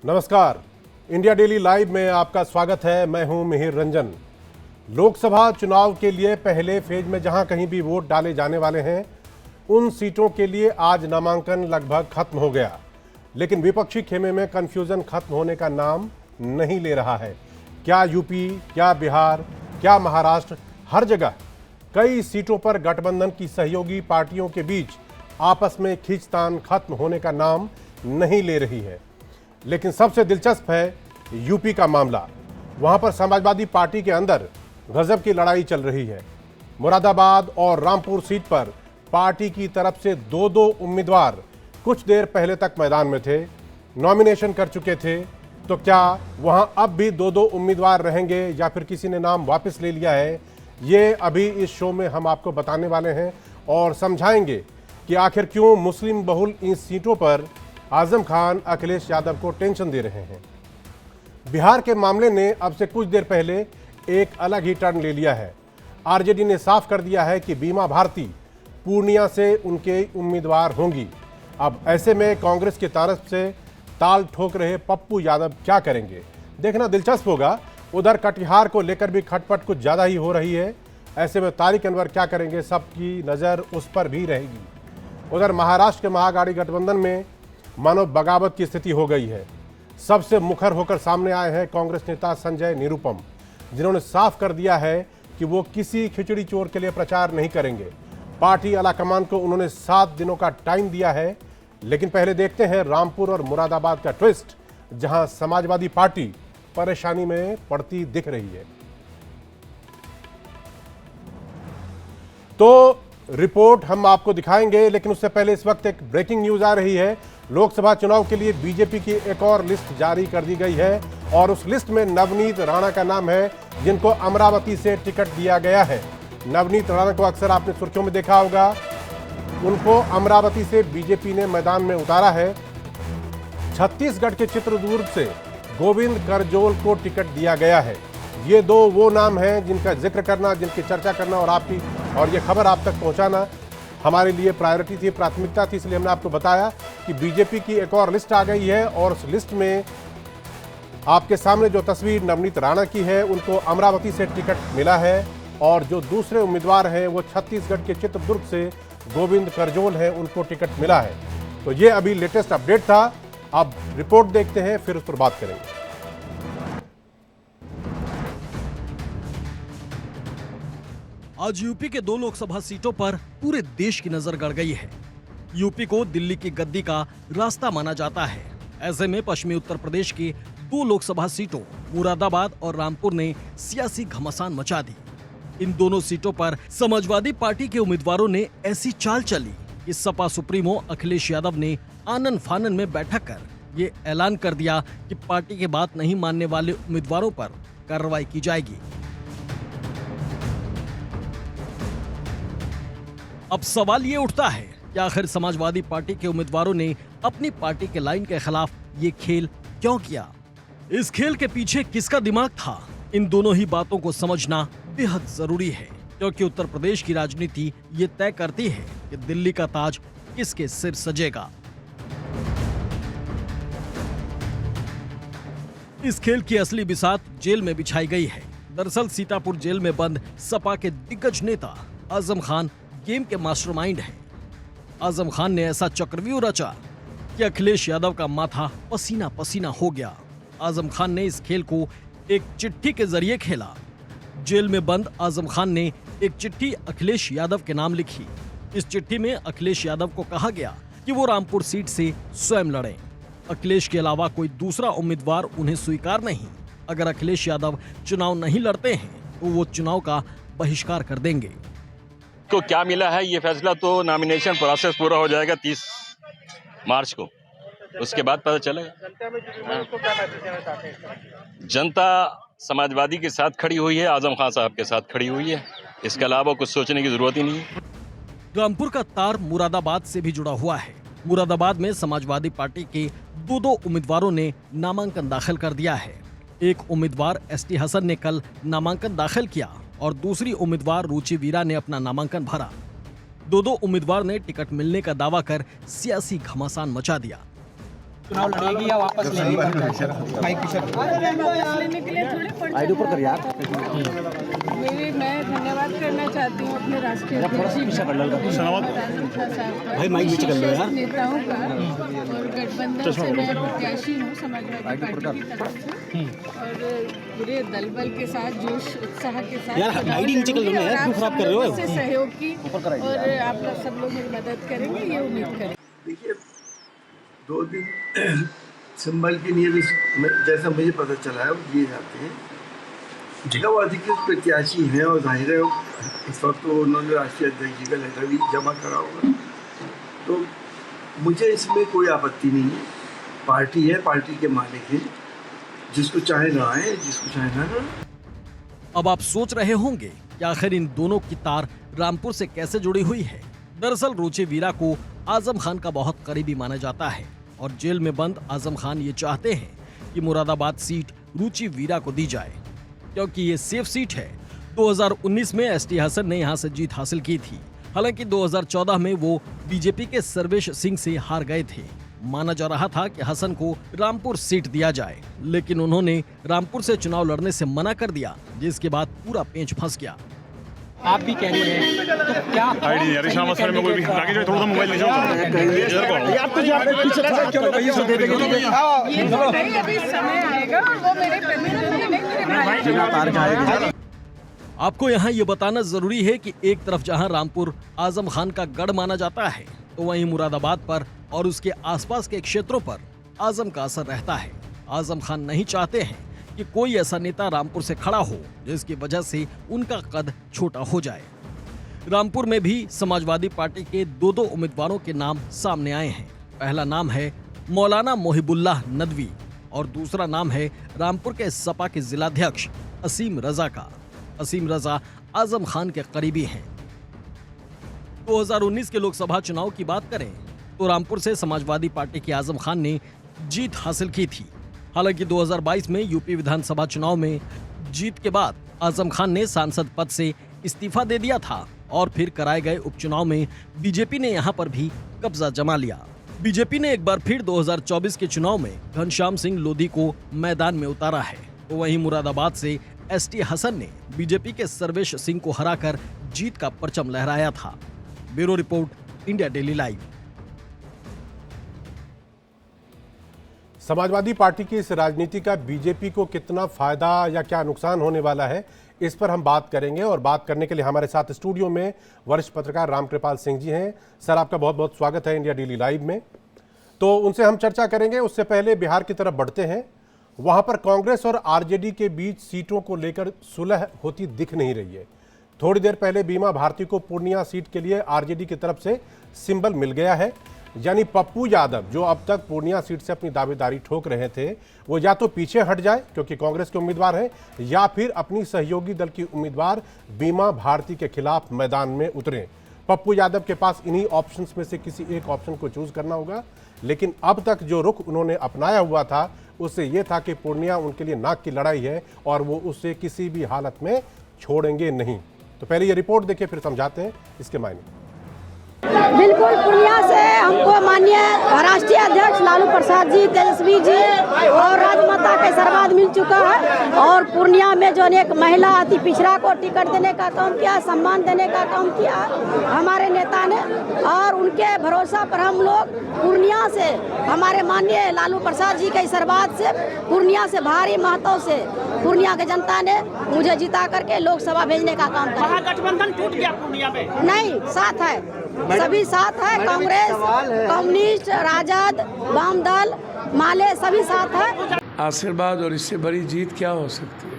नमस्कार, India Daily live में आपका स्वागत है। मैं हूं मिहिर रंजन। लोकसभा चुनाव के लिए पहले फेज में जहां कहीं भी वोट डाले जाने वाले हैं, उन सीटों के लिए आज नामांकन लगभग खत्म हो गया। लेकिन विपक्षी खेमे में कंफ्यूजन खत्म होने का नाम नहीं ले रहा है। क्या यूपी, क्या बिहार, क्या महाराष्ट्र, हर जगह कई सीटों पर गठबंधन की सहयोगी पार्टियों के बीच आपस में खींचतान खत्म होने का नाम नहीं ले रही है। लेकिन सबसे दिलचस्प है यूपी का मामला। वहां पर समाजवादी पार्टी के अंदर गजब की लड़ाई चल रही है। मुरादाबाद और रामपुर सीट पर पार्टी की तरफ से दो दो उम्मीदवार कुछ देर पहले तक मैदान में थे, नॉमिनेशन कर चुके थे। तो क्या वहां अब भी दो दो उम्मीदवार रहेंगे या फिर किसी ने नाम वापस ले लिया है? ये अभी इस शो में हम आपको बताने वाले हैं और समझाएंगे कि आखिर क्यों मुस्लिम बहुल इन सीटों पर आजम खान अखिलेश यादव को टेंशन दे रहे हैं। बिहार के मामले ने अब से कुछ देर पहले एक अलग ही टर्न ले लिया है। आरजेडी ने साफ कर दिया है कि बीमा भारती पूर्णिया से उनके उम्मीदवार होंगी। अब ऐसे में कांग्रेस की तरफ से ताल ठोक रहे पप्पू यादव क्या करेंगे, देखना दिलचस्प होगा। उधर कटिहार को लेकर भी खटपट कुछ ज़्यादा ही हो रही है। ऐसे में तारिक अनवर क्या करेंगे, सबकी नज़र उस पर भी रहेगी। उधर महाराष्ट्र के महागठबंधन गठबंधन में मानो बगावत की स्थिति हो गई है। सबसे मुखर होकर सामने आए हैं कांग्रेस नेता संजय निरुपम, जिन्होंने साफ कर दिया है कि वो किसी खिचड़ी चोर के लिए प्रचार नहीं करेंगे। पार्टी आलाकमान को उन्होंने 7 दिनों का टाइम दिया है। लेकिन पहले देखते हैं रामपुर और मुरादाबाद का ट्विस्ट, जहां समाजवादी पार्टी परेशानी में पड़ती दिख रही है। तो रिपोर्ट हम आपको दिखाएंगे, लेकिन उससे पहले इस वक्त एक ब्रेकिंग न्यूज आ रही है। लोकसभा चुनाव के लिए बीजेपी की एक और लिस्ट जारी कर दी गई है और उस लिस्ट में नवनीत राणा का नाम है, जिनको अमरावती से टिकट दिया गया है। नवनीत राणा को अक्सर आपने सुर्खियों में देखा होगा। उनको अमरावती से बीजेपी ने मैदान में उतारा है। छत्तीसगढ़ के चित्रदुर्ग से गोविंद करजोल को टिकट दिया गया है। ये दो वो नाम हैं जिनका जिक्र करना, जिनकी चर्चा करना और ये खबर आप तक पहुंचाना हमारे लिए प्रायोरिटी थी, प्राथमिकता थी। इसलिए हमने आपको बताया कि बीजेपी की एक और लिस्ट आ गई है और उस लिस्ट में आपके सामने जो तस्वीर नवनीत राणा की है, उनको अमरावती से टिकट मिला है और जो दूसरे उम्मीदवार हैं वो छत्तीसगढ़ के चित्रदुर्ग से गोविंद करजोल हैं, उनको टिकट मिला है। तो ये अभी लेटेस्ट अपडेट था। अब रिपोर्ट देखते हैं, फिर उस पर बात करेंगे। आज यूपी के 2 लोकसभा सीटों पर पूरे देश की नजर गड़ गई है। यूपी को दिल्ली की गद्दी का रास्ता माना जाता है। ऐसे में पश्चिमी उत्तर प्रदेश की 2 लोकसभा सीटों मुरादाबाद और रामपुर ने सियासी घमासान मचा दी। इन दोनों सीटों पर समाजवादी पार्टी के उम्मीदवारों ने ऐसी चाल चली कि सपा सुप्रीमो अखिलेश यादव ने आनन फानन में बैठक कर ये ऐलान कर दिया कि पार्टी की बात नहीं मानने वाले उम्मीदवारों पर कार्रवाई की जाएगी। अब सवाल ये उठता है कि आखिर समाजवादी पार्टी के उम्मीदवारों ने अपनी पार्टी के लाइन के खिलाफ ये खेल क्यों किया? इस खेल के पीछे किसका दिमाग था? इन दोनों ही बातों को समझना बेहद जरूरी है, क्योंकि उत्तर प्रदेश की राजनीति ये तय करती है कि दिल्ली का ताज किसके सिर सजेगा। इस खेल की असली बिसात जेल में बिछाई गई है। दरअसल सीतापुर जेल में बंद सपा के दिग्गज नेता आजम खान गेम के मास्टरमाइंड हैं। आजम खान ने ऐसा चक्रव्यूह रचा कि अखिलेश यादव का माथा पसीना पसीना हो गया। आजम खान ने इस खेल को एक चिट्ठी के जरिए खेला। जेल में बंद आजम खान ने एक चिट्ठी अखिलेश यादव के नाम लिखी। इस चिट्ठी में अखिलेश यादव को कहा गया कि वो रामपुर सीट से स्वयं लड़ें। अखिलेश के अलावा कोई दूसरा उम्मीदवार उन्हें स्वीकार नहीं। अगर अखिलेश यादव चुनाव नहीं लड़ते हैं तो वो चुनाव का बहिष्कार कर देंगे। को क्या मिला है ये फैसला तो नॉमिनेशन प्रोसेस पूरा हो जाएगा 30 मार्च को, उसके बाद पता चलेगा। जनता समाजवादी के साथ खड़ी हुई है, आजम खान साहब के साथ खड़ी हुई है। इसके अलावा कुछ सोचने की जरूरत ही नहीं है। रामपुर का तार मुरादाबाद से भी जुड़ा हुआ है। मुरादाबाद में समाजवादी पार्टी के 2 उम्मीदवारों ने नामांकन दाखिल कर दिया है। एक उम्मीदवार एसटी हसन ने कल नामांकन दाखिल किया और दूसरी उम्मीदवार रुचि वीरा ने अपना नामांकन भरा। 2 उम्मीदवार ने टिकट मिलने का दावा कर सियासी घमासान मचा दिया। चुनाव लड़ेगी या वापस लेगी? वापस लेने के लिए थोड़ी मैं धन्यवाद करना चाहती हूँ अपने राष्ट्रीय नेताओं का, और गठबंधन से मैं प्रत्याशी हूँ समाजवादी पार्टी की तरफ से, और पूरे दल बल के साथ जोश उत्साह के साथ से सहयोग की, और आप लोग सब लोग मेरी मदद करेंगे, ये उम्मीद करें। देखिए, 2 दिन संभल के लिए जैसा मुझे पता चला है वो दिए जाते हैं, जब वो अधिकृत प्रत्याशी हैं, और जाहिर है इस वक्त तो उन्होंने राष्ट्रीय अध्यक्ष जी का लेटर भी जमा करा होगा, तो मुझे इसमें कोई आपत्ति नहीं है। पार्टी है, पार्टी के मालिक हैं, जिसको चाहे ना आए, जिसको चाहे ना आए। अब आप सोच रहे होंगे कि आखिर इन दोनों की तार रामपुर से कैसे जुड़ी हुई है। दरअसल रुचि वीरा को आजम खान का बहुत करीबी माना जाता है, और जेल में बंद आजम खान ये चाहते हैं कि मुरादाबाद सीट रुचि वीरा को दी जाए, क्योंकि ये सेफ सीट है। 2019 में एसटी हसन ने यहां से जीत हासिल की थी। हालांकि 2014 में वो बीजेपी के सर्वेश सिंह से हार गए थे। माना जा रहा था कि हसन को रामपुर सीट दिया जाए, लेकिन उन्होंने रामपुर से चुनाव लड़ने से मना कर दिया, जिसके बाद पूरा पेंच फंस गया। आप भी कह रही हैं, तो क्या आईडी यार शाम असर में कोई भी लाके जो थोड़ा सा मोबाइल ले जाओ इधर को ये तो नहीं, अभी समय आएगा और वो मेरे प्रतिद्वंदी नहीं, मेरे भाई। आपको यहाँ ये बताना जरूरी है कि एक तरफ जहाँ रामपुर आजम खान का गढ़ माना जाता है, तो वहीं मुरादाबाद पर और उसके आसपास के क्षेत्रों पर आजम का असर रहता है। आजम खान नहीं चाहते हैं कि कोई ऐसा नेता रामपुर से खड़ा हो जिसकी वजह से उनका कद छोटा हो जाए। रामपुर में भी समाजवादी पार्टी के 2 उम्मीदवारों के नाम सामने आए हैं। पहला नाम है मौलाना मोहिबुल्लाह नदवी, और दूसरा नाम है रामपुर के सपा के जिलाध्यक्ष असीम रजा का। असीम रजा आजम खान के करीबी हैं। 2019 के लोकसभा चुनाव की बात करें तो रामपुर से समाजवादी पार्टी के आजम खान ने जीत हासिल की थी। हालांकि 2022 में यूपी विधानसभा चुनाव में जीत के बाद आजम खान ने सांसद पद से इस्तीफा दे दिया था, और फिर कराए गए उपचुनाव में बीजेपी ने यहां पर भी कब्जा जमा लिया। बीजेपी ने एक बार फिर 2024 के चुनाव में घनश्याम सिंह लोधी को मैदान में उतारा है, तो वहीं मुरादाबाद से एसटी हसन ने बीजेपी के सर्वेश सिंह को हराकर जीत का परचम लहराया था। Bureau report, India Daily live. Samajwadi party की इस राजनीति का बीजेपी को कितना फायदा या क्या नुकसान होने वाला है, इस पर हम बात करेंगे। और बात करने के लिए हमारे साथ स्टूडियो में वरिष्ठ पत्रकार रामकृपाल सिंह जी हैं। सर, आपका बहुत बहुत स्वागत है इंडिया डेली लाइव में। तो उनसे हम चर्चा करेंगे। उससे पहले बिहार की तरफ बढ़ते हैं। वहां पर कांग्रेस और आरजेडी के बीच सीटों को लेकर सुलह होती दिख नहीं रही है। थोड़ी देर पहले बीमा भारती को पूर्णिया सीट के लिए आरजेडी की तरफ से सिंबल मिल गया है, यानी पप्पू यादव जो अब तक पूर्णिया सीट से अपनी दावेदारी ठोक रहे थे, वो या तो पीछे हट जाए क्योंकि कांग्रेस के उम्मीदवार हैं, या फिर अपनी सहयोगी दल की उम्मीदवार बीमा भारती के खिलाफ मैदान में उतरें। पप्पू यादव के पास इन्हीं ऑप्शंस में से किसी एक ऑप्शन को चूज करना होगा। लेकिन अब तक जो रुख उन्होंने अपनाया हुआ था उससे यह था कि पूर्णिया उनके लिए नाक की लड़ाई है और वो उसे किसी भी हालत में छोड़ेंगे नहीं। तो पहले ये रिपोर्ट देखिए, फिर समझाते हैं इसके मायने। बिल्कुल, पूर्णिया से हमको माननीय राष्ट्रीय अध्यक्ष लालू प्रसाद जी, तेजस्वी जी और राजमाता का आशीर्वाद मिल चुका है। और पूर्णिया में जो एक महिला अति पिछड़ा को टिकट देने का काम किया, सम्मान देने का काम किया हमारे नेता ने, और उनके भरोसा पर हम लोग पूर्णिया से हमारे माननीय लालू प्रसाद जी के आशीर्वाद से पूर्णिया से भारी महत्व से पूर्णिया की जनता ने मुझे जिता करके लोकसभा भेजने का काम किया। महागठबंधन टूट गया पूर्णिया में? नहीं, साथ है, सभी साथ है। कांग्रेस, कम्युनिस्ट, राजद, वाम दल, माले सभी साथ है। आशीर्वाद और इससे बड़ी जीत क्या हो सकती है?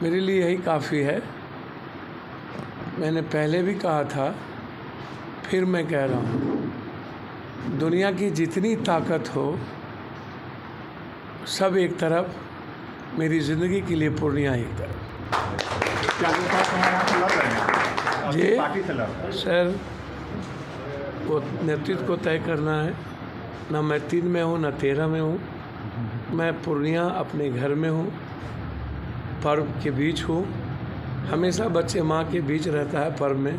मेरे लिए यही काफ़ी है। मैंने पहले भी कहा था, फिर मैं कह रहा हूँ, दुनिया की जितनी ताकत हो सब एक तरफ, मेरी ज़िंदगी के लिए पूर्णिया एक तरफ। जी सर, वो नेतृत्व को तय करना है। ना मैं 3 में हूँ, ना 13 में हूँ। मैं पूर्णिया अपने घर में हूँ, पर्व के बीच हूँ। हमेशा बच्चे माँ के बीच रहता है पर्व में,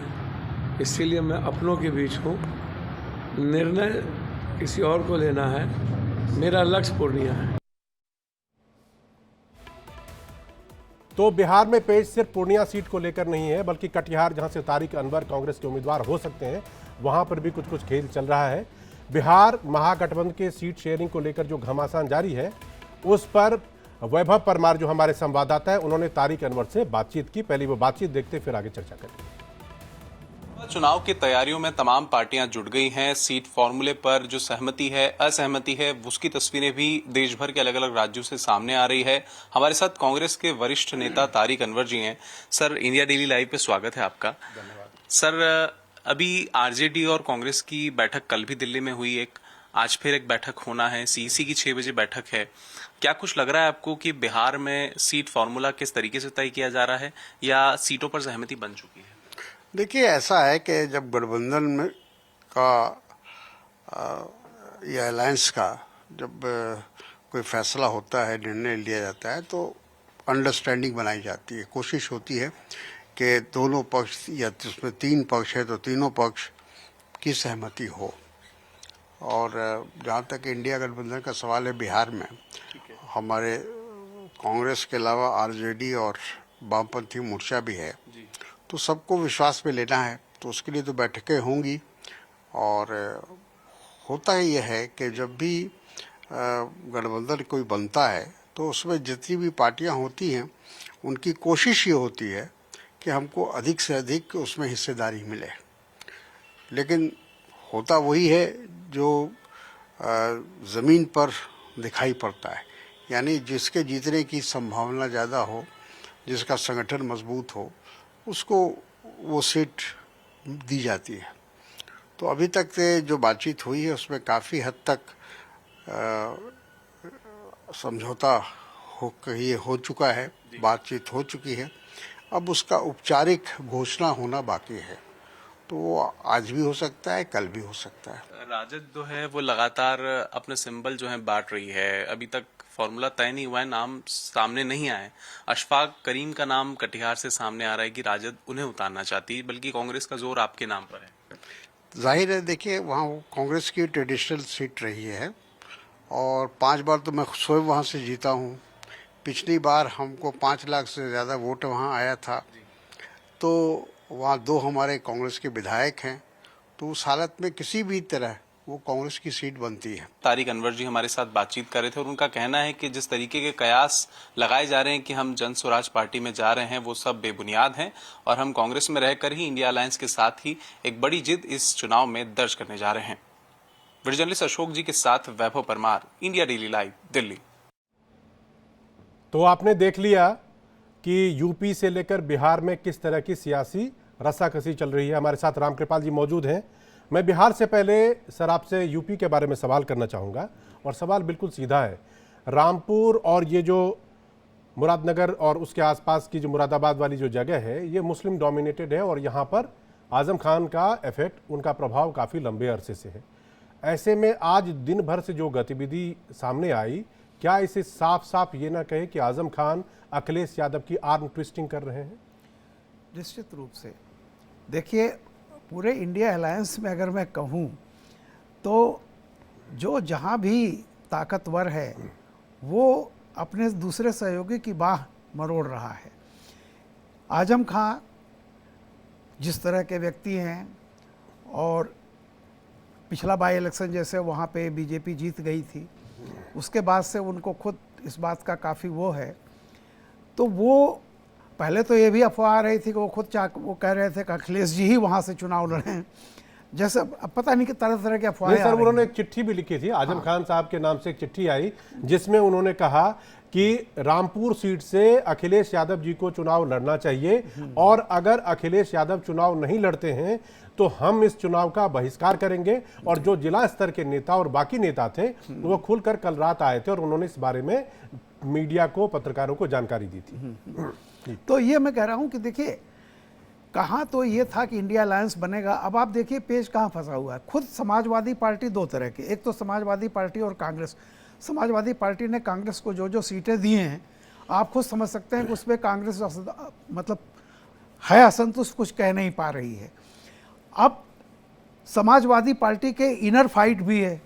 इसीलिए मैं अपनों के बीच हूँ। निर्णय किसी और को लेना है, मेरा लक्ष्य पूर्णिया है। तो बिहार में पेच सिर्फ पूर्णिया सीट को लेकर नहीं है, बल्कि कटिहार, जहां से तारिक अनवर कांग्रेस के उम्मीदवार हो सकते हैं, वहां पर भी कुछ खेल चल रहा है। बिहार महागठबंधन के सीट शेयरिंग को लेकर जो घमासान जारी है, उस पर वैभव परमार जो हमारे संवाददाता है, उन्होंने तारिक अनवर से बातचीत की। पहले वो बातचीत देखते, फिर आगे चर्चा करेंगे। चुनाव की तैयारियों में तमाम पार्टियां जुट गई हैं। सीट फॉर्मूले पर जो सहमति है, असहमति है, उसकी तस्वीरें भी देश भर के अलग अलग राज्यों से सामने आ रही है। हमारे साथ कांग्रेस के वरिष्ठ नेता तारिक अनवर जी हैं। सर, इंडिया डेली लाइव पे स्वागत है आपका। धन्यवाद सर। अभी आरजेडी और कांग्रेस की बैठक कल भी दिल्ली में हुई, आज फिर एक बैठक होना है। सीईसी की 6 बजे बैठक है। क्या कुछ लग रहा है आपको कि बिहार में सीट फॉर्मूला किस तरीके से तय किया जा रहा है, या सीटों पर सहमति बन चुकी है? देखिए, ऐसा है कि जब गठबंधन में का या अलायंस का जब कोई फैसला होता है, निर्णय लिया जाता है, तो अंडरस्टैंडिंग बनाई जाती है। कोशिश होती है कि दोनों पक्ष, या जिसमें 3 पक्ष है तो तीनों पक्ष की सहमति हो। और जहाँ तक इंडिया गठबंधन का सवाल है, बिहार में हमारे कांग्रेस के अलावा आरजेडी और वामपंथी मोर्चा भी है, तो सबको विश्वास में लेना है, तो उसके लिए तो बैठकें होंगी। और होता ही यह है कि जब भी गठबंधन कोई बनता है, तो उसमें जितनी भी पार्टियां होती हैं, उनकी कोशिश ये होती है कि हमको अधिक से अधिक उसमें हिस्सेदारी मिले। लेकिन होता वही है जो ज़मीन पर दिखाई पड़ता है, यानी जिसके जीतने की संभावना ज़्यादा हो, जिसका संगठन मजबूत हो, उसको वो सीट दी जाती है। तो अभी तक से जो बातचीत हुई है, उसमें काफ़ी हद तक समझौता हो चुका है, बातचीत हो चुकी है। अब उसका औपचारिक घोषणा होना बाकी है, तो वो आज भी हो सकता है, कल भी हो सकता है। राजद जो है वो लगातार अपने सिंबल जो है बांट रही है। अभी तक फॉर्मूला तय नहीं हुआ है, नाम सामने नहीं आए। अशफाक करीम का नाम कटिहार से सामने आ रहा है कि राजद उन्हें उतारना चाहती है, बल्कि कांग्रेस का जोर आपके नाम पर है। जाहिर है, देखिए, वहाँ कांग्रेस की ट्रेडिशनल सीट रही है, और 5 बार तो मैं स्वयं वहाँ से जीता हूँ। पिछली बार हमको 5 लाख से ज़्यादा वोट वहाँ आया था, तो वहाँ 2 हमारे कांग्रेस के विधायक हैं, तो उस हालत में किसी भी तरह वो कांग्रेस की सीट बनती है। तारिक अनवर जी हमारे साथ बातचीत कर रहे थे, और उनका कहना है कि जिस तरीके के कयास लगाए जा रहे हैं कि हम जन स्वराज पार्टी में जा रहे हैं, वो सब बेबुनियाद हैं, और हम कांग्रेस में रहकर ही इंडिया अलायंस के साथ ही एक बड़ी जिद इस चुनाव में दर्ज करने जा रहे हैं। वीडियो जर्नलिस्ट अशोक जी के साथ Vaibhav Parmar, India Daily Live, Delhi. तो आपने देख लिया कि यूपी से लेकर बिहार में किस तरह की सियासी रस्साकसी चल रही है। हमारे साथ रामकृपाल जी मौजूद हैं। मैं बिहार से पहले सर आपसे यूपी के बारे में सवाल करना चाहूँगा, और सवाल बिल्कुल सीधा है। रामपुर और ये जो मुरादनगर और उसके आसपास की जो मुरादाबाद वाली जो जगह है, ये मुस्लिम डोमिनेटेड है, और यहाँ पर आज़म खान का इफेक्ट, उनका प्रभाव काफ़ी लंबे अरसे से है। ऐसे में आज दिन भर से जो गतिविधि सामने आई, क्या इसे साफ साफ ये ना कहे कि आज़म खान अखिलेश यादव की आर्म ट्विस्टिंग कर रहे हैं? निश्चित रूप से। देखिए, पूरे इंडिया अलायंस में अगर मैं कहूँ, तो जो जहाँ भी ताकतवर है, वो अपने दूसरे सहयोगी की बाह मरोड़ रहा है। आज़म खान जिस तरह के व्यक्ति हैं, और पिछला बाई इलेक्शन जैसे वहाँ पे बीजेपी जीत गई थी, उसके बाद से उनको खुद इस बात का काफ़ी वो है। तो वो पहले तो ये भी अफवाह आ रही थी कि वो खुद वो कह रहे थे कि अखिलेश जी ही वहाँ से चुनाव लड़ें, जैसे अब पता नहीं कि तरह तरह के अफवाहें। सर, उन्होंने एक चिट्ठी भी लिखी थी, आजम खान साहब के नाम से एक चिट्ठी आई, जिसमें उन्होंने कहा कि रामपुर सीट से अखिलेश यादव जी को चुनाव लड़ना चाहिए, और अगर अखिलेश यादव चुनाव नहीं लड़ते हैं तो हम इस चुनाव का बहिष्कार करेंगे। और जो जिला स्तर के नेता और बाकी नेता थे, वो खुलकर कल रात आए थे, और उन्होंने इस बारे में मीडिया को, पत्रकारों को जानकारी दी थी। तो ये मैं कह रहा हूँ कि देखिए, कहाँ तो ये था कि इंडिया अलायंस बनेगा। अब आप देखिए पेज कहाँ फंसा हुआ है। खुद समाजवादी पार्टी 2 तरह की, एक तो समाजवादी पार्टी और कांग्रेस। समाजवादी पार्टी ने कांग्रेस को जो जो सीटें दी हैं, आप खुद समझ सकते हैं कि उसमें कांग्रेस मतलब है असंतुष्ट, कुछ कह नहीं पा रही है। अब समाजवादी पार्टी के इनर फाइट भी है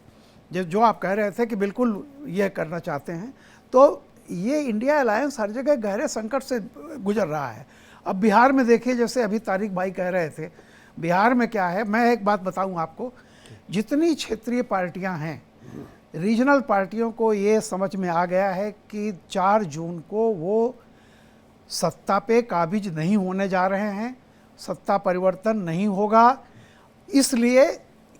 जो आप कह रहे थे कि बिल्कुल ये करना चाहते हैं, तो ये इंडिया अलायंस हर जगह गहरे संकट से गुजर रहा है। अब बिहार में देखिए, जैसे अभी तारिक भाई कह रहे थे, बिहार में क्या है, मैं एक बात बताऊं आपको, जितनी क्षेत्रीय पार्टियां हैं, रीजनल पार्टियों को ये समझ में आ गया है कि 4 जून को वो सत्ता पे काबिज नहीं होने जा रहे हैं, सत्ता परिवर्तन नहीं होगा, इसलिए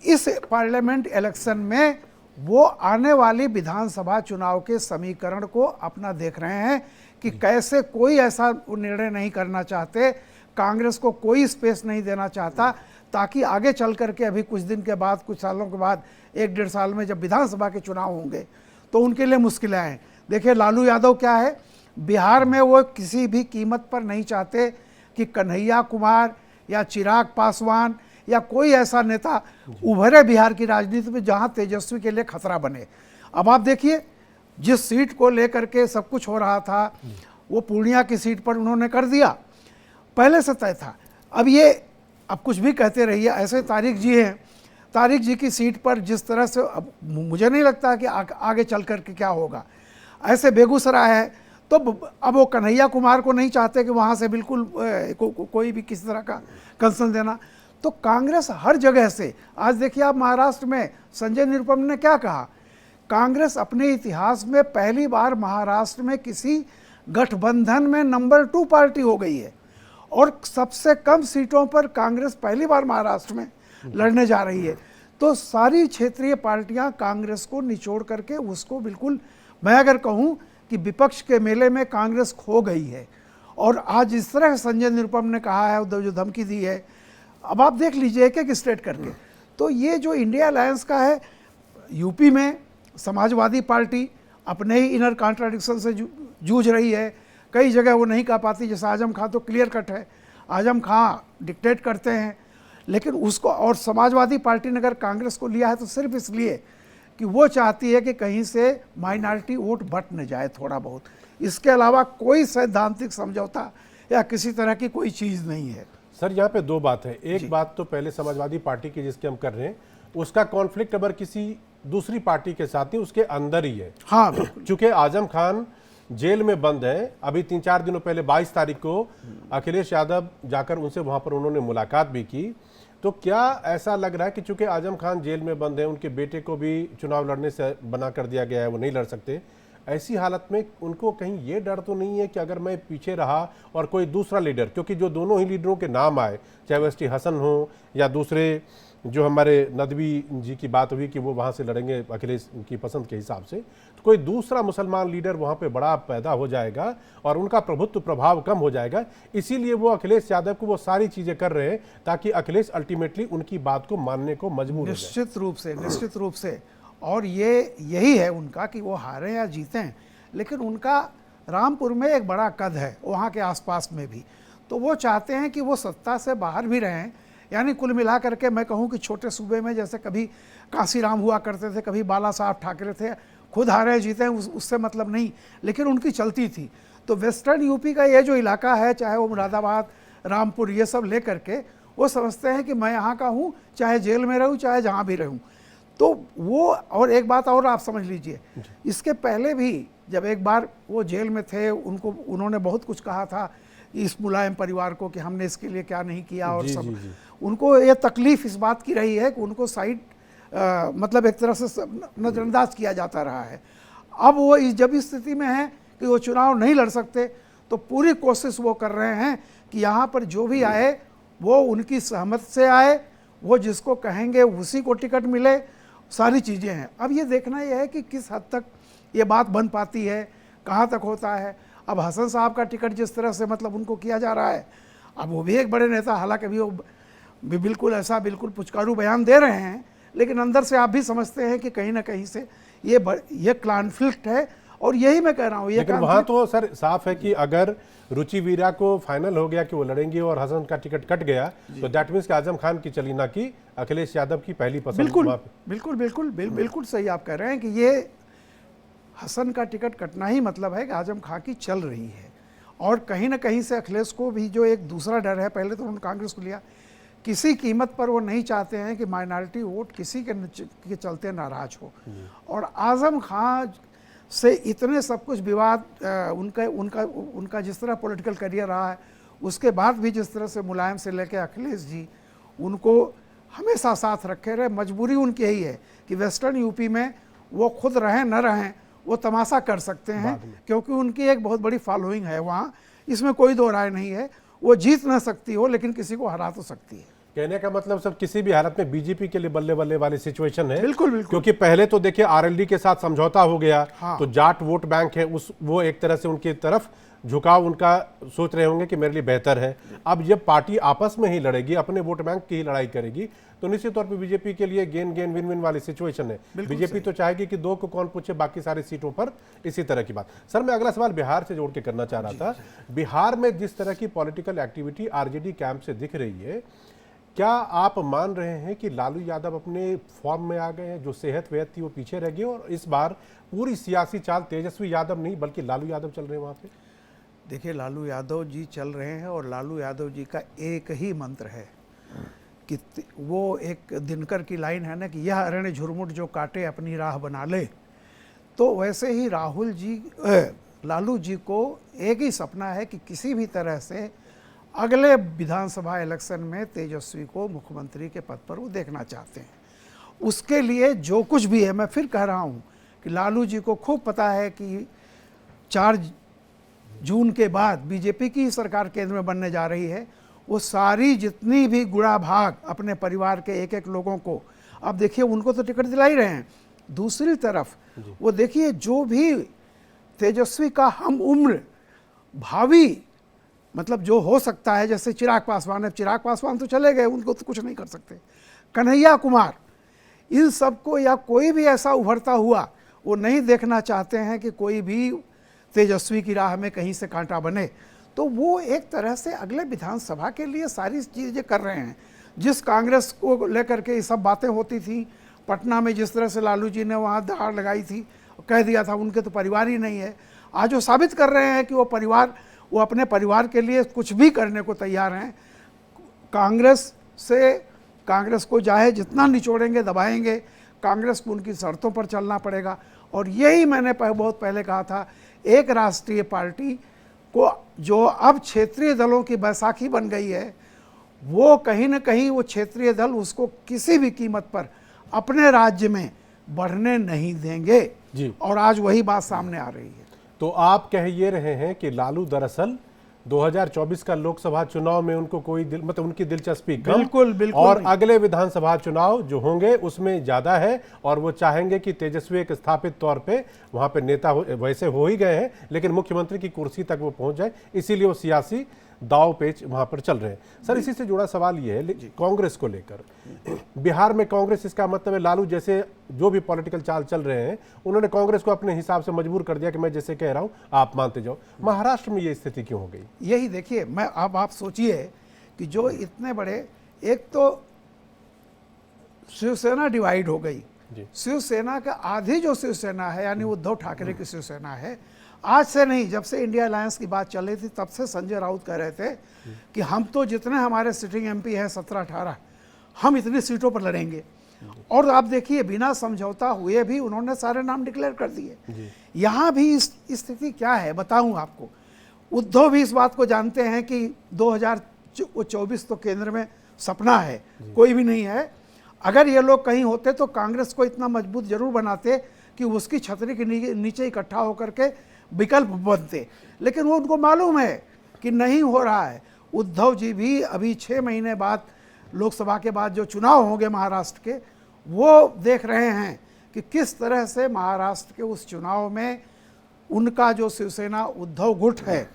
इस पार्लियामेंट इलेक्शन में वो आने वाली विधानसभा चुनाव के समीकरण को अपना देख रहे हैं कि कैसे कोई ऐसा निर्णय नहीं करना चाहते, कांग्रेस को कोई स्पेस नहीं देना चाहता, ताकि आगे चल करके अभी कुछ दिन के बाद, कुछ सालों के बाद, 1-1.5 साल में जब विधानसभा के चुनाव होंगे तो उनके लिए मुश्किलें आएँ। देखिए लालू यादव क्या है, बिहार में वो किसी भी कीमत पर नहीं चाहते कि कन्हैया कुमार या चिराग पासवान या कोई ऐसा नेता उभरे बिहार की राजनीति में जहां तेजस्वी के लिए खतरा बने। अब आप देखिए, जिस सीट को लेकर के सब कुछ हो रहा था, वो पूर्णिया की सीट पर उन्होंने कर दिया, पहले से तय था। अब कुछ भी कहते रहिए, ऐसे तारिक जी हैं, तारिक जी की सीट पर जिस तरह से, अब मुझे नहीं लगता कि आगे चल करके क्या होगा। ऐसे बेगूसराय है, तो अब वो कन्हैया कुमार को नहीं चाहते कि वहाँ से बिल्कुल कोई भी किसी तरह का कंसर्न देना। तो कांग्रेस हर जगह से, आज देखिए आप महाराष्ट्र में संजय निरुपम ने क्या कहा, कांग्रेस अपने इतिहास में पहली बार महाराष्ट्र में किसी गठबंधन में नंबर 2 पार्टी हो गई है, और सबसे कम सीटों पर कांग्रेस पहली बार महाराष्ट्र में लड़ने जा रही है। तो सारी क्षेत्रीय पार्टियां कांग्रेस को निचोड़ करके उसको बिल्कुल, मैं अगर कहूं कि विपक्ष के मेले में कांग्रेस खो गई है। और आज इस तरह संजय निरुपम ने कहा है, जो धमकी दी है, अब आप देख लीजिए एक एक स्टेट करके। तो ये जो इंडिया अलायंस का है, यूपी में समाजवादी पार्टी अपने ही इनर कॉन्ट्राडिक्शन से जूझ रही है, कई जगह वो नहीं कह पाती, जैसे आजम खां तो क्लियर कट है, आजम खां डिक्टेट करते हैं, लेकिन उसको, और समाजवादी पार्टी ने अगर कांग्रेस को लिया है तो सिर्फ इसलिए कि वो चाहती है कि कहीं से माइनॉरिटी वोट बट न जाए थोड़ा बहुत, इसके अलावा कोई सैद्धांतिक समझौता या किसी तरह की कोई चीज़ नहीं है। सर यहाँ पे 2 बात है, एक बात तो पहले समाजवादी पार्टी की जिसके हम कर रहे हैं, उसका कॉन्फ्लिक्ट अगर किसी दूसरी पार्टी के साथ नहीं, उसके अंदर ही है। हाँ, चूंकि आजम खान जेल में बंद है, अभी 3-4 दिनों पहले 22 तारीख को अखिलेश यादव जाकर उनसे वहां पर उन्होंने मुलाकात भी की। तो क्या ऐसा लग रहा है कि चूंकि आजम खान जेल में बंद है, उनके बेटे को भी चुनाव लड़ने से मना कर दिया गया है, वो नहीं लड़ सकते, ऐसी हालत में उनको कहीं ये डर तो नहीं है कि अगर मैं पीछे रहा और कोई दूसरा लीडर, क्योंकि जो दोनों ही लीडरों के नाम आए, चाहे वो एस.टी. हसन हो या दूसरे जो हमारे नदवी जी की बात हुई कि वो वहाँ से लड़ेंगे अखिलेश की पसंद के हिसाब से, तो कोई दूसरा मुसलमान लीडर वहाँ पे बड़ा पैदा हो जाएगा और उनका प्रभुत्व प्रभाव कम हो जाएगा। इसीलिए वो अखिलेश यादव को वो सारी चीज़ें कर रहे हैं ताकि अखिलेश अल्टीमेटली उनकी बात को मानने को मजबूर हो जाए। निश्चित रूप से। और यही है उनका कि वो हारें या जीतें, लेकिन उनका रामपुर में एक बड़ा कद है, वहाँ के आसपास में भी, तो वो चाहते हैं कि वो सत्ता से बाहर भी रहें। यानी कुल मिला करके मैं कहूँ कि छोटे सूबे में जैसे कभी कांसीराम हुआ करते थे, कभी बाला साहब ठाकरे थे, खुद हारे जीते उससे मतलब नहीं, लेकिन उनकी चलती थी। तो वेस्टर्न यूपी का ये जो इलाका है, चाहे वो मुरादाबाद, रामपुर, ये सब ले करके वो समझते हैं कि मैं यहाँ का हूँ, चाहे जेल में रहूँ चाहे जहाँ भी रहूँ। तो वो, और एक बात और आप समझ लीजिए, इसके पहले भी जब एक बार वो जेल में थे, उन्होंने बहुत कुछ कहा था इस मुलायम परिवार को कि हमने इसके लिए क्या नहीं किया, और सब उनको ये तकलीफ इस बात की रही है कि उनको साइड मतलब एक तरह से नज़रअंदाज किया जाता रहा है। अब वो जब इस स्थिति में है कि वो चुनाव नहीं लड़ सकते, तो पूरी कोशिश वो कर रहे हैं कि यहाँ पर जो भी आए वो उनकी सहमत से आए, वो जिसको कहेंगे उसी को टिकट मिले, सारी चीज़ें हैं। अब ये देखना ये है कि किस हद तक ये बात बन पाती है, कहाँ तक होता है। अब हसन साहब का टिकट जिस तरह से मतलब उनको किया जा रहा है, अब वो भी एक बड़े नेता, हालांकि अभी वो भी बिल्कुल ऐसा बिल्कुल पुचकारू बयान दे रहे हैं, लेकिन अंदर से आप भी समझते हैं कि कहीं ना कहीं से ये कॉन्फ्लिक्ट है। और यही मैं कह रहा हूँ, लेकिन वहाँ तो सर साफ है कि अगर रुचि वीरा को फाइनल हो गया कि वो लड़ेंगे और हसन का टिकट कट गया, तो दैट मीन्स कि आजम खान की चली ना कि अखिलेश यादव की पहली पसंद। बिल्कुल सही आप कह रहे हैं कि ये हसन का टिकट कटना ही मतलब है कि आजम खां की चल रही है। और कहीं ना कहीं से अखिलेश को भी जो एक दूसरा डर है, पहले तो उन्होंने कांग्रेस को लिया किसी कीमत पर वो नहीं चाहते हैं कि माइनॉरिटी वोट किसी के चलते नाराज हो। और आज़म खान से इतने सब कुछ विवाद, उनका जिस तरह पॉलिटिकल करियर रहा है, उसके बाद भी जिस तरह से मुलायम से लेकर अखिलेश जी उनको हमेशा साथ रखे रहे, मजबूरी उनकी यही है कि वेस्टर्न यूपी में वो खुद रहें न रहें, वो तमाशा कर सकते हैं, क्योंकि उनकी एक बहुत बड़ी फॉलोइंग है वहाँ, इसमें कोई दो राय नहीं है। वो जीत ना सकती हो लेकिन किसी को हरा तो सकती है। कहने का मतलब सब किसी भी हालत में बीजेपी के लिए बल्ले बल्ले वाली सिचुएशन है। बिल्कुल बिल्कुल, क्योंकि पहले तो देखिए आरएलडी के साथ समझौता हो गया। हाँ। तो जाट वोट बैंक है वो एक तरह से उनकी तरफ झुकाव उनका सोच रहे होंगे कि मेरे लिए बेहतर है। अब जब पार्टी आपस में ही लड़ेगी, अपने वोट बैंक की ही लड़ाई करेगी, तो निश्चित तौर पर बीजेपी के लिए गेन गेन विन विन वाली सिचुएशन है। बीजेपी तो चाहेगी कि 2 को कौन पूछे, बाकी सारी सीटों पर इसी तरह की बात। सर, मैं अगला सवाल बिहार से जोड़ के करना चाह रहा था। बिहार में जिस तरह की पॉलिटिकल एक्टिविटी आरजेडी कैंप से दिख रही है, क्या आप मान रहे हैं कि लालू यादव अपने फॉर्म में आ गए हैं? जो सेहत वेहत थी वो पीछे रह गई और इस बार पूरी सियासी चाल तेजस्वी यादव नहीं बल्कि लालू यादव चल रहे हैं वहां पे? देखिए, लालू यादव जी चल रहे हैं और लालू यादव जी का एक ही मंत्र है कि वो एक दिनकर की लाइन है ना कि यह अरण्य झुरमुट जो काटे अपनी राह बना ले। तो वैसे ही लालू जी को एक ही सपना है कि किसी भी तरह से अगले विधानसभा इलेक्शन में तेजस्वी को मुख्यमंत्री के पद पर वो देखना चाहते हैं। उसके लिए जो कुछ भी है, मैं फिर कह रहा हूँ कि लालू जी को खूब पता है कि 4 जून के बाद बीजेपी की सरकार केंद्र में बनने जा रही है। वो सारी जितनी भी गुड़ा भाग अपने परिवार के एक एक लोगों को, अब देखिए उनको तो टिकट दिला ही रहे हैं, दूसरी तरफ वो देखिए जो भी तेजस्वी का हम उम्र भावी मतलब जो हो सकता है, जैसे चिराग पासवान है, चिराग पासवान तो चले गए, उनको तो कुछ नहीं कर सकते, कन्हैया कुमार, इन सबको या कोई भी ऐसा उभरता हुआ वो नहीं देखना चाहते हैं कि कोई भी तेजस्वी की राह में कहीं से कांटा बने। तो वो एक तरह से अगले विधानसभा के लिए सारी चीज़ें कर रहे हैं। जिस कांग्रेस को लेकर के ये सब बातें होती थी, पटना में जिस तरह से लालू जी ने वहाँ दहाड़ लगाई थी, कह दिया था उनके तो परिवार ही नहीं है, आज वो साबित कर रहे हैं कि वो अपने परिवार के लिए कुछ भी करने को तैयार हैं। कांग्रेस को चाहे जितना निचोड़ेंगे, दबाएंगे, कांग्रेस को उनकी शर्तों पर चलना पड़ेगा। और यही मैंने बहुत पहले कहा था, एक राष्ट्रीय पार्टी को जो अब क्षेत्रीय दलों की बैसाखी बन गई है, वो कहीं ना कहीं वो क्षेत्रीय दल उसको किसी भी कीमत पर अपने राज्य में बढ़ने नहीं देंगे जी। और आज वही बात सामने आ रही है। तो आप कह ये रहे हैं कि लालू दरअसल 2024 का लोकसभा चुनाव में उनको कोई मतलब उनकी दिलचस्पी कम, बिल्कुल और अगले विधानसभा चुनाव जो होंगे उसमें ज्यादा है, और वो चाहेंगे कि तेजस्वी एक स्थापित तौर पे वहां पे नेता वैसे हो ही गए हैं, लेकिन मुख्यमंत्री की कुर्सी तक वो पहुंच जाए, इसीलिए वो सियासी दाव पेच वहां पर चल रहे हैं। सर, इसी से जुड़ा सवाल ये है कांग्रेस को लेकर। बिहार में कांग्रेस, इसका मतलब है लालू जैसे जो भी पॉलिटिकल चाल चल रहे हैं, उन्होंने कांग्रेस को अपने हिसाब से मजबूर कर दिया कि मैं जैसे कह रहा हूं आप मानते जाओ। महाराष्ट्र में ये स्थिति क्यों हो गई? यही देखिए, मैं अब आप सोचिए कि जो इतने बड़े, एक तो शिवसेना डिवाइड हो गई, शिवसेना का आधी जो शिवसेना है यानी उद्धव ठाकरे की शिवसेना है, आज से नहीं, जब से इंडिया अलायंस की बात चल रही थी तब से संजय राउत कह रहे थे कि हम तो जितने हमारे सिटिंग एमपी हैं 17-18, हम इतनी सीटों पर लड़ेंगे। और आप देखिए बिना समझौता हुए भी उन्होंने सारे नाम डिक्लेयर कर दिए। यहाँ भी स्थिति क्या है बताऊं आपको। उद्धव भी इस बात को जानते हैं कि 2024 तो केंद्र में सपना है, कोई भी नहीं है। अगर ये लोग कहीं होते तो कांग्रेस को इतना मजबूत जरूर बनाते कि उसकी छतरी के नीचे इकट्ठा होकर के विकल्प बनते, लेकिन वो उनको मालूम है कि नहीं हो रहा है। उद्धव जी भी अभी 6 महीने बाद लोकसभा के बाद जो चुनाव होंगे महाराष्ट्र के, वो देख रहे हैं कि किस तरह से महाराष्ट्र के उस चुनाव में उनका जो शिवसेना उद्धव गुट है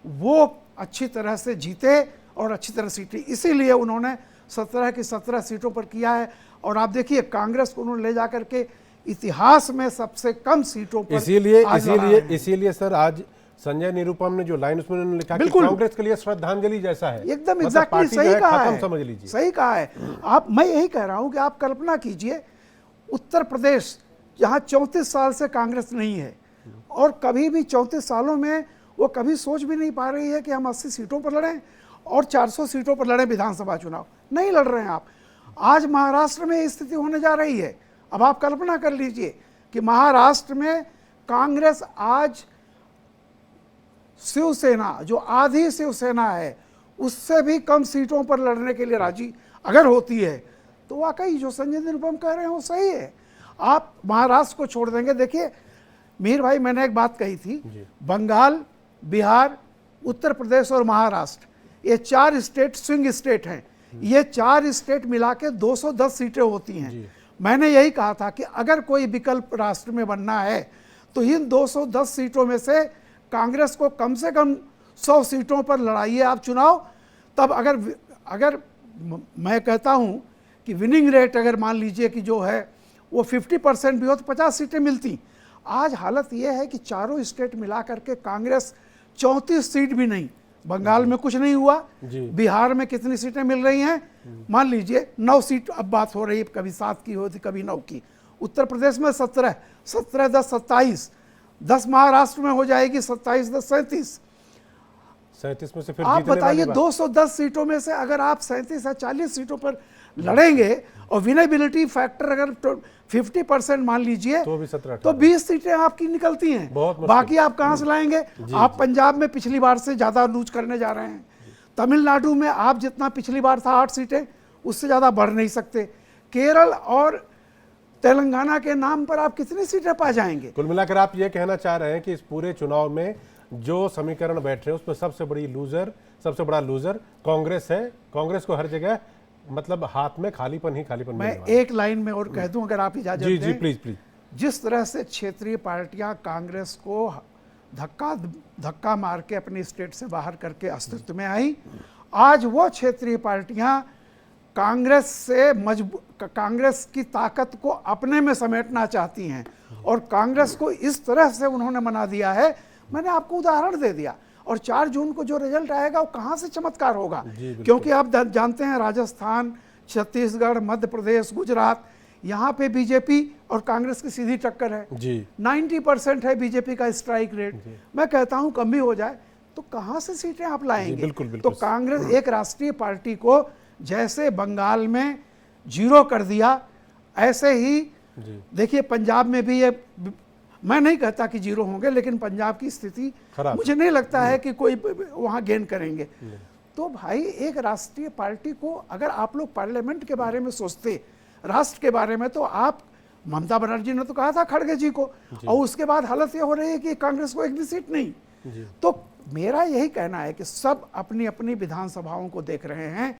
वो अच्छी तरह से जीते और अच्छी तरह सीटें, इसीलिए उन्होंने 17 की 17 सीटों पर किया है। और आप देखिए कांग्रेस को उन्होंने ले जाकर के इतिहास में सबसे कम सीटों पर इसीलिए सर आज संजय निरुपम ने जो लाइन उसमें उन्होंने लिखा कि कांग्रेस के लिए श्रद्धांजलि जैसा है, एकदम एग्जैक्टली सही कहा है, समझ लीजिए, सही कहा है आप। मैं यही कह रहा हूं कि आप कल्पना कीजिए उत्तर प्रदेश जहां 34 साल से कांग्रेस नहीं है और कभी भी 34 सालों में वो कभी सोच भी नहीं पा रही है कि हम 80 सीटों पर लड़ें और 400 सीटों पर लड़ें विधानसभा चुनाव, नहीं लड़ रहे हैं आप। आज महाराष्ट्र में ये स्थिति होने जा रही है। अब आप कल्पना कर लीजिए कि महाराष्ट्र में कांग्रेस आज शिवसेना, जो आधी शिवसेना है, उससे भी कम सीटों पर लड़ने के लिए राजी अगर होती है, तो वाकई जो संजय निरुपम कह रहे हैं वो सही है। आप महाराष्ट्र को छोड़ देंगे। देखिए मीर भाई, मैंने एक बात कही थी, बंगाल, बिहार, उत्तर प्रदेश और महाराष्ट्र, ये 4 स्टेट स्विंग स्टेट हैं। ये 4 स्टेट मिला के 210 सीटें होती हैं। मैंने यही कहा था कि अगर कोई विकल्प राष्ट्र में बनना है तो इन 210 सीटों में से कांग्रेस को कम से कम 100 सीटों पर लड़ाइए आप चुनाव। तब अगर मैं कहता हूं कि विनिंग रेट अगर मान लीजिए कि जो है वो 50% भी हो तो 50 सीटें मिलती। आज हालत ये है कि चारों स्टेट मिला करके कांग्रेस 34 सीट भी नहीं, बंगाल में कुछ नहीं हुआ, बिहार में कितनी सीटें मिल रही हैं, मान लीजिए 9 सीट अब बात हो रही है, कभी 7 की होती कभी 9 की। उत्तर प्रदेश में 17, 10 27, 10 महाराष्ट्र में हो जाएगी 27, 10 37। 37 में से फिर आप जीतने बताइए वाली 210 सीटों में से अगर आप 37 या 40 सीटों पर लड़ेंगे और विनेबिलिटी फैक्टर अगर 50% मान लीजिए तो भी 17, तो 20 सीटें आपकी निकलती हैं। बाकी आप कहां से लाएंगे? आप पंजाब में पिछली बार से ज्यादा लूज करने जा रहे हैं। तमिलनाडु में आप जितना पिछली बार था 8 सीटें, उससे ज्यादा बढ़ नहीं सकते। केरल और तेलंगाना के नाम पर आप कितनी सीटें पा जाएंगे? कुल मिलाकर आप ये कहना चाह रहे हैं कि इस पूरे चुनाव में जो समीकरण बैठ रहे हैं उसमें सबसे बड़ा लूजर कांग्रेस है। कांग्रेस को हर जगह मतलब हाथ में खालीपन ही खालीपन। मैं एक लाइन में और कह दूं अगर आप इजाजत दें। जी प्लीज। जिस तरह से क्षेत्रीय पार्टियां कांग्रेस को धक्का मार के अपनी स्टेट से बाहर करके अस्तित्व में आई, आज वो क्षेत्रीय पार्टियां कांग्रेस की ताकत को अपने में समेटना चाहती हैं और कांग्रेस को इस तरह से उन्होंने मना दिया है। मैंने आपको उदाहरण दे दिया। और 4 जून को जो रिजल्ट आएगा वो कहां से चमत्कार होगा, क्योंकि आप जानते हैं राजस्थान, छत्तीसगढ़, मध्य प्रदेश, गुजरात, यहाँ पे बीजेपी और कांग्रेस की सीधी टक्कर है। 90% है बीजेपी का स्ट्राइक रेट। मैं कहता हूं कम भी हो जाए तो कहां से सीटें आप लाएंगे? बिल्कुल। तो कांग्रेस एक राष्ट्रीय पार्टी को जैसे बंगाल में 0 कर दिया, ऐसे ही देखिए पंजाब में भी ये, मैं नहीं कहता कि 0 होंगे, लेकिन पंजाब की स्थिति मुझे नहीं लगता है कि कोई वहां गेन करेंगे। तो भाई एक राष्ट्रीय पार्टी को अगर आप लोग पार्लियामेंट के बारे में सोचते, राष्ट्र के बारे में, तो आप, ममता बनर्जी ने तो कहा था खड़गे जी को, और उसके बाद हालत ये हो रही है कि कांग्रेस को एक भी सीट नहीं। तो मेरा यही कहना है कि सब अपनी अपनी विधानसभाओं को देख रहे हैं।